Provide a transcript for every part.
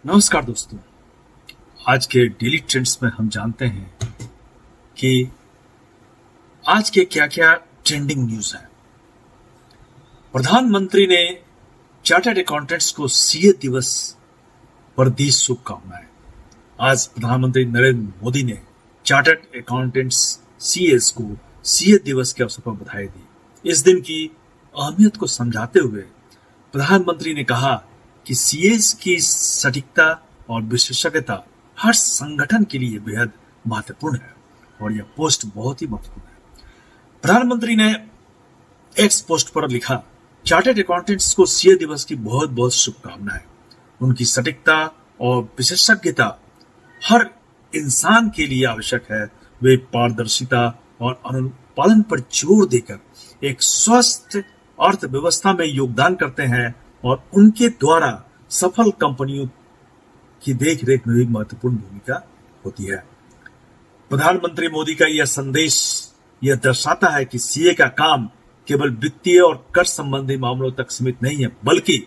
नमस्कार दोस्तों। आज के डेली ट्रेंड्स में हम जानते हैं कि आज के क्या क्या ट्रेंडिंग न्यूज है। प्रधानमंत्री ने चार्टर्ड अकाउंटेंट्स को सीए दिवस पर दी शुभकामनाएं। आज प्रधानमंत्री नरेंद्र मोदी ने चार्टर्ड अकाउंटेंट्स सीएस को सीए दिवस के अवसर पर बधाई दी। इस दिन की अहमियत को समझाते हुए प्रधानमंत्री ने कहा कि सीएस की सटीकता और विशेषज्ञता हर संगठन के लिए बेहद महत्वपूर्ण है और यह पोस्ट बहुत ही महत्वपूर्ण है। प्रधानमंत्री ने एक्स पोस्ट पर लिखा, चार्टर्ड अकाउंटेंट्स को सीए दिवस की बहुत बहुत शुभकामनाएं। उनकी सटीकता और विशेषज्ञता हर इंसान के लिए आवश्यक है। वे पारदर्शिता और अनुपालन पर जोर देकर एक स्वस्थ अर्थव्यवस्था में योगदान करते हैं और उनके द्वारा सफल कंपनियों की देखरेख में भी महत्वपूर्ण भूमिका होती है। प्रधानमंत्री मोदी का यह संदेश यह दर्शाता है कि सीए का काम केवल वित्तीय और कर संबंधी मामलों तक सीमित नहीं है, बल्कि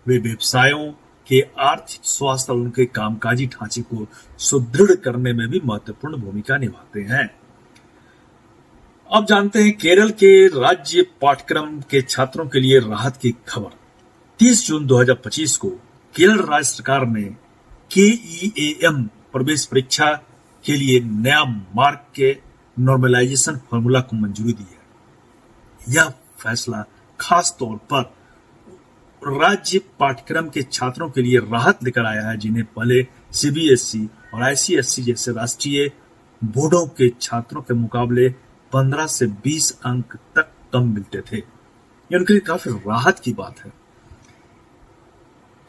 वे व्यवसायों के आर्थिक स्वास्थ्य और उनके कामकाजी ढांचे को सुदृढ़ करने में भी महत्वपूर्ण भूमिका निभाते हैं। अब जानते हैं केरल के राज्य पाठ्यक्रम के छात्रों के लिए राहत की खबर। 30 जून 2025 को केरल राज्य सरकार ने केईएएम प्रवेश परीक्षा के लिए नया मार्क के नॉर्मलाइजेशन फॉर्मूला को मंजूरी दी है। यह फैसला खास तौर पर राज्य पाठ्यक्रम के छात्रों के लिए राहत लेकर आया है, जिन्हें पहले सीबीएसई और आईसीएसई जैसे राष्ट्रीय बोर्डों के छात्रों के मुकाबले 15 से 20 अंक तक कम मिलते थे। यह उनके लिए काफी राहत की बात है।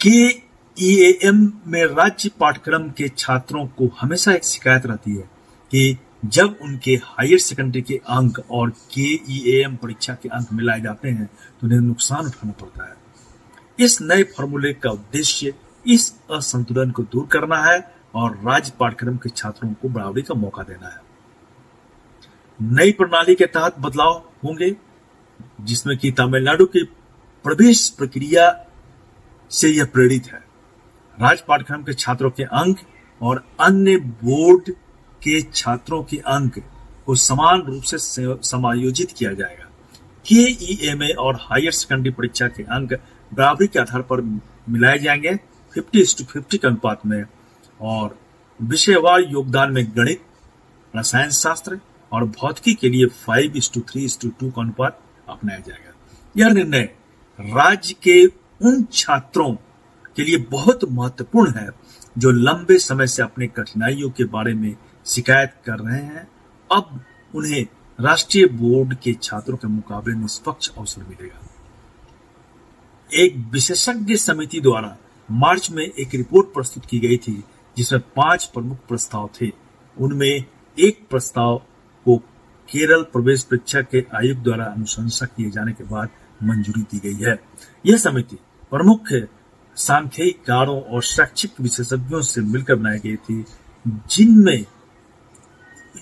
केईएएम में राज्य पाठ्यक्रम के छात्रों को हमेशा एक शिकायत रहती है कि जब उनके हायर सेकेंडरी के अंक और केईएएम परीक्षा के अंक मिलाए जाते हैं तो उन्हें नुकसान उठाना पड़ता है। इस नए फॉर्मूले का उद्देश्य इस असंतुलन को दूर करना है और राज्य पाठ्यक्रम के छात्रों को बराबरी का मौका देना है। नई प्रणाली के तहत बदलाव होंगे, जिसमें कि तमिलनाडु की प्रवेश प्रक्रिया से यह प्रेरित है। राज्य पाठ्यक्रम के छात्रों के अंक और अन्य बोर्ड के छात्रों के अंक को समान रूप से समायोजित किया जाएगा। केईएमए और हायर सेकेंडरी परीक्षा के अंक बराबरी के आधार पर मिलाए जाएंगे 50:50 के अनुपात में, और विषयवार योगदान में गणित, रसायन शास्त्र और भौतिकी के लिए 5:3:2 का अनुपात अपनाया जाएगा। यह निर्णय राज्य के उन छात्रों के लिए बहुत महत्वपूर्ण है जो लंबे समय से अपने कठिनाइयों के बारे में शिकायत कर रहे हैं। अब उन्हें राष्ट्रीय बोर्ड के छात्रों के मुकाबले निष्पक्ष अवसर मिलेगा। एक विशेषज्ञ समिति द्वारा मार्च में एक रिपोर्ट प्रस्तुत की गई थी, जिसमें 5 प्रमुख प्रस्ताव थे। उनमें एक प्रस्ताव को केरल प्रवेश परीक्षा के आयोग द्वारा अनुशंसा किए जाने के बाद मंजूरी दी गई है। यह समिति प्रमुख सांख्यिकीकारों और शैक्षिक विशेषज्ञों से मिलकर बनाई गई थी,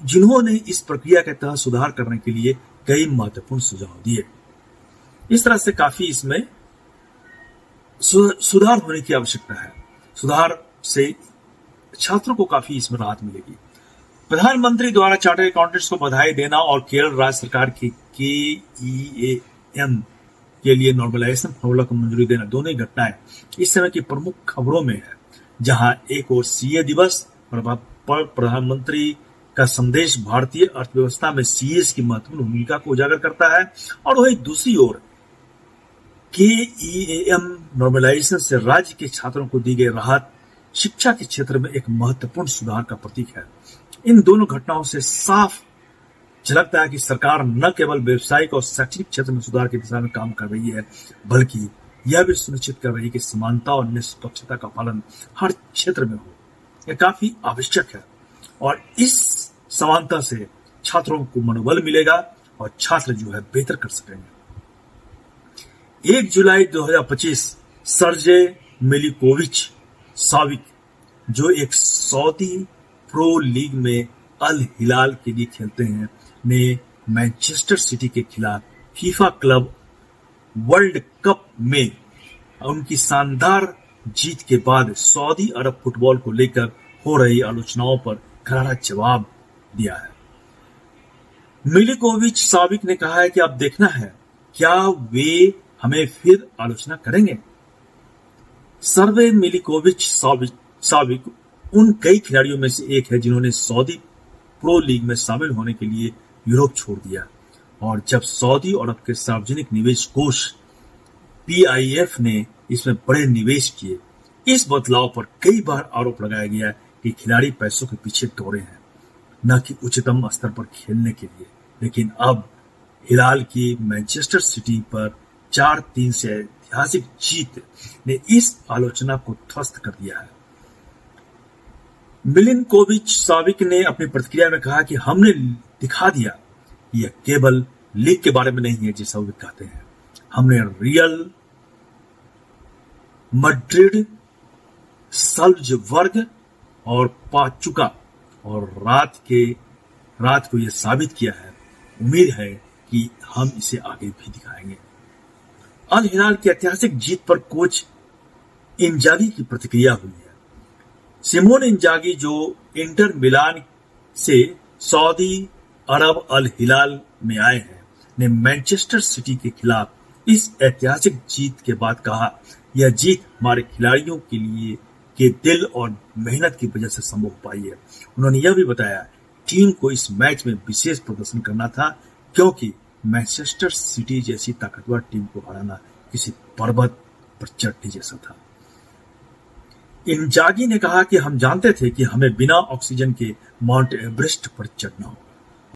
जिन्होंने इस प्रक्रिया के तहत सुधार करने के लिए कई महत्वपूर्ण सुझाव दिए। इस तरह से काफी इसमें सुधार होने की आवश्यकता है। सुधार से छात्रों को काफी इसमें राहत मिलेगी। प्रधानमंत्री द्वारा चार्टर्ड अकाउंटेंट्स को बधाई देना और केरल राज्य सरकार की केईएएम के लिए नॉर्मलाइजेशन फॉर्मूला को मंजूरी देना, दोनों ही घटनाएं इस समय की प्रमुख खबरों में है। जहां एक ओर सीए दिवस पर प्रधानमंत्री का संदेश भारतीय अर्थव्यवस्था में सीएस की महत्वपूर्ण भूमिका को उजागर करता है, और वही दूसरी ओर केईएएम नॉर्मलाइजेशन से राज्य के छात्रों को दी गई राहत शिक्षा के क्षेत्र में एक महत्वपूर्ण सुधार का प्रतीक है। इन दोनों घटनाओं से साफ झलकता है कि सरकार न केवल व्यावसायिक और शैक्षणिक क्षेत्र में सुधार की दिशा में काम कर रही है, बल्कि यह भी सुनिश्चित कर रही है कि समानता और निष्पक्षता का पालन हर क्षेत्र में हो। यह काफी आवश्यक है और इस समानता से छात्रों को मनोबल मिलेगा और छात्र जो है बेहतर कर सकेंगे। 1 जुलाई 2025 सर्जे मिलिकोविच साविक, जो एक सऊदी प्रो लीग में अल हिलाल के लिए खेलते हैं, ने मैनचेस्टर सिटी के खिलाफ फीफा क्लब वर्ल्ड कप में उनकी शानदार जीत के बाद सऊदी अरब फुटबॉल को लेकर हो रही आलोचनाओं पर करारा जवाब दिया है। मिलिकोविच साविक ने कहा है कि अब देखना है क्या वे हमें फिर आलोचना करेंगे। सर्वे मिलिकोविच साविक उन कई खिलाड़ियों में से एक है जिन्होंने सऊदी प्रो लीग में शामिल होने के लिए यूरोप छोड़ दिया, और जब सऊदी अरब के सार्वजनिक निवेश कोष PIF ने इसमें बड़े निवेश किए, इस बदलाव पर कई बार आरोप लगाया गया कि खिलाड़ी पैसों के पीछे दौड़े हैं, न कि उच्चतम स्तर पर खेलने के लिए। लेकिन अब हिलाल की मैनचेस्टर सिटी पर 4-3 से ऐतिहासिक जीत ने इस आलोचना को ध्वस्त कर दिया है। मिलिनकोविच साविक ने अपनी प्रतिक्रिया में कहा कि हमने दिखा दिया कि यह केवल लीग के बारे में नहीं है जैसा वे कहते हैं। हमने रियल मैड्रिड, सल्ज़बर्ग और पाचुका और रात को यह साबित किया है। उम्मीद है कि हम इसे आगे भी दिखाएंगे। अल हिलाल की ऐतिहासिक जीत पर कोच इंजागी की प्रतिक्रिया हुई है। सिमोन इंजागी, जो इंटर मिलान से सऊदी अरब अल हिलाल में आए हैं, ने मैनचेस्टर सिटी के खिलाफ इस ऐतिहासिक जीत के बाद कहा, यह जीत हमारे खिलाड़ियों के लिए के दिल और मेहनत की वजह से संभव हो पाई है। उन्होंने यह भी बताया टीम को इस मैच में विशेष प्रदर्शन करना था, क्योंकि मैनचेस्टर सिटी जैसी ताकतवर टीम को हराना किसी पर्वत पर चढ़ने जैसा था। इंजागी ने कहा कि हम जानते थे कि हमें बिना ऑक्सीजन के माउंट एवरेस्ट पर चढ़ना होगा।